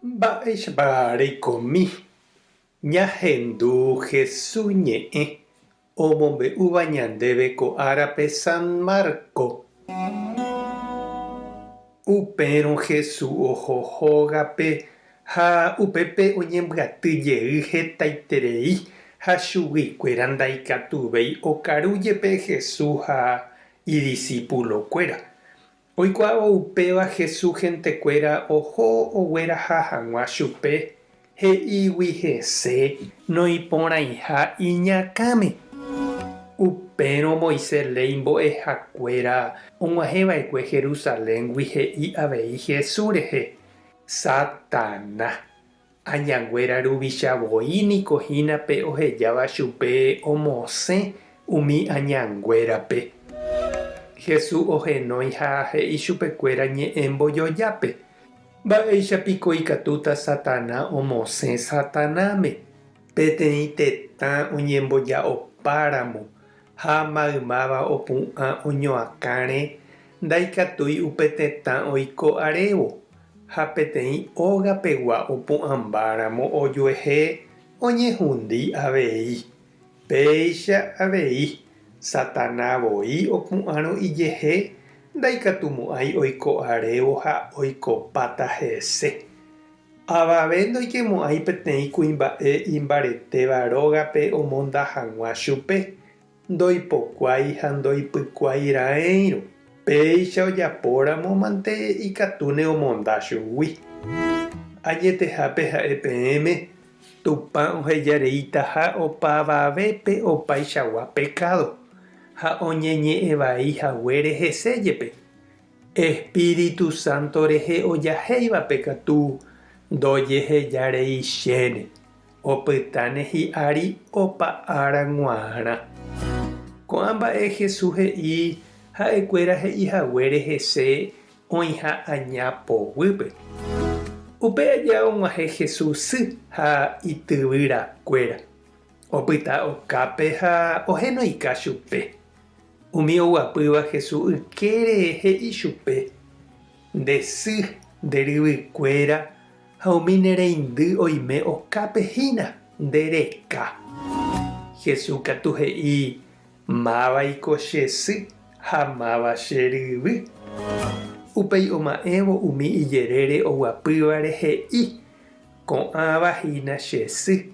Mba'éichapa reikomi ñahendu Jesús ñe'ẽ omombe'úva ñandéve ko árape San Marco. Upérõ Jesús oho hógape ha upépe oñembyatýjey hetaiterei ha chuguikuéra ndaikatuvéi okarújepe Jesús ha idiscípulokuéra. Oikuaa upéva Jesús hentekuéra oho ogueraha hag̃ua chupe he'ígui hese noĩporãiha iñakãme. Upérõ Moisés ley mbo'ehakuéra og̃uahẽva'ekue Jerusaléngui he'i avei Jesús rehe: Satanás añanguéra ruvichavoi niko hínape ohejáva chupe omosẽ umi añanguérape. Jesús ohenói ha he'i chupekuéra ñe'ẽ mbojojápe. Mba'éichapiko ikatúta Satanás omosẽ Satanáme. Peteĩ tetã oñemboja'opáramo ha maymáva opu'ã oñoakãre ndaikatúi upe tetã oiko'arévo. Ha peteĩ ógapegua opu'ãmbáramo ojuehe oñehũndí avei. Péicha avei Satanásvoi opu'ãrõ ijehe ndaikatumo'ãi oiko'arévo ha oikopáta hese. Avave ndoikemo'ãi peteĩ kuimba'e imbaretéva rógape omonda hag̃ua chupe. Ndoipokuái ha ndoipykuairaérõ. Péicha ojapóramo mante ikatúne omonda chugui. Añetehápe ha'e peẽme Tupã ohejareíta ha opavavépe opaichagua pecado ha oñeñe'ẽvaihaguére heséjepe. Espíritu Santo rehe ojahéivape katu ndojehejareichéne. Opytáne hi'ári opa ára g̃uarã. Ko'ã mba'e Jesús he'i ha'ekuéra he'ihaguére hese oĩha añapoguýpe. Upe aja og̃uahẽ Jesús sy ha ityvyrakuéra. Opyta okápe ha ohenoika chupe. Umi oguapýva Jesús ykére he'i chupe: Ndesy nderyvykuéra ha umi nereíndy oime okápehína ndereka. Jesús katu he'i: Mávako che sy ha máva che ryvy. Upéi oma'ẽvo umi ijerére oguapývare he'i: Ko'ãvahína che sy,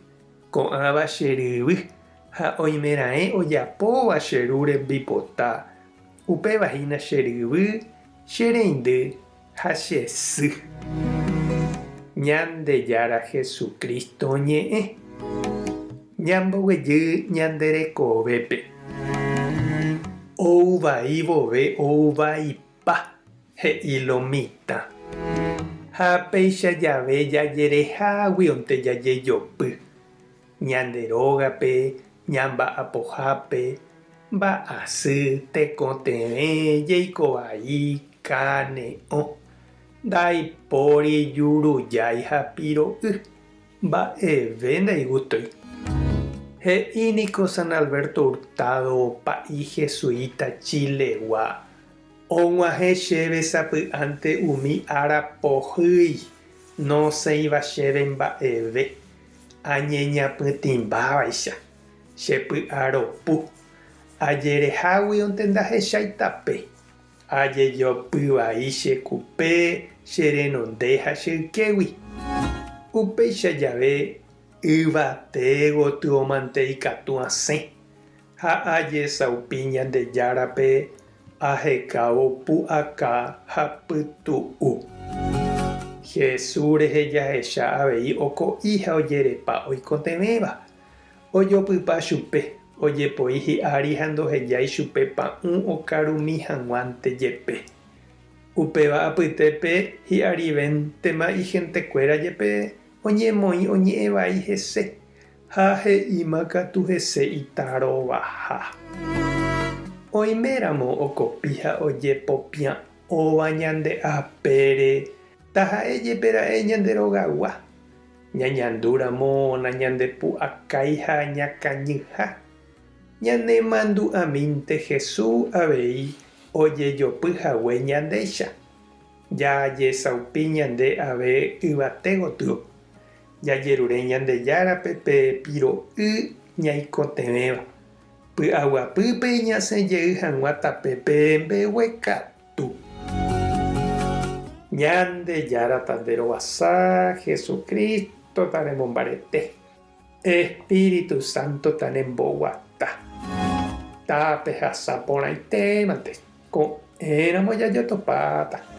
ko'ãva che ryvy ha oimeraẽ ojapóva che ru rembipota. Upevahína che ryvy, che reindy ha che sy. Ñandejára Jesucristo ñe'ẽ. Ñamboguejy ñanderekovépe. Ouvai vove ouvaipa he'i lo mitã. Ha péicha jave jajereháguionte jajejopy. Ñande rógape, ñamba'apohápe, mba'asy, tekotevẽ, jeikova'i, kane'õ, ndaipóri jurujái ha piro'y. Mba'eve ndaigotói. He'íniko San Alberto Hurtado pa'i jesuita chilegua. Og̃uahẽ chéve sapy'ánte umi ára pohýi nosẽiva chéve mba'eve. Añeñapytĩmbávaicha. Chepy'a ropu. Ajereháguionte ndahecháitape. Ajejopy che kupe, che renonde ha che ykégui. Upéicha jave yvate gotyo omante ikatu asẽ. Ha ajesaupi Ñandejárape ahekávo pu'aka ha pytu'u. Jesús rehejahecha avei oko'i ha ojerepa oikotevẽva. Ojopypa chupe, ojepoi hi'ári ha ndohejái chupe pa'ũ okarumi hag̃uánte jepe. Upéva apytépe hi'arivéntema igentekuéra jepe oñemoĩ oñe'ẽvai hese ha he'íma katu hese itarovaha. Oiméramo okopi ha ojepopia'õva ñande apére taha'ejepéra'e ñande rogagua. Ñañandúramo nañandepu'akái ha ñakañyha. Ñanemandu'amínte Jesús avei ojejopyhague ñandéicha. yaye saupi ñande ave yvate gotyo jajerure ñande járape pe piro'y ñaikotevẽva py'aguapýpe iñasẽjey hag̃ua tape pe mbeguekatu. Ñande jára tande roguasa Jesucristo taremombarete Espíritu Santo tanemboguata tape hasã porãitémante ko'ẽramo jajotopáta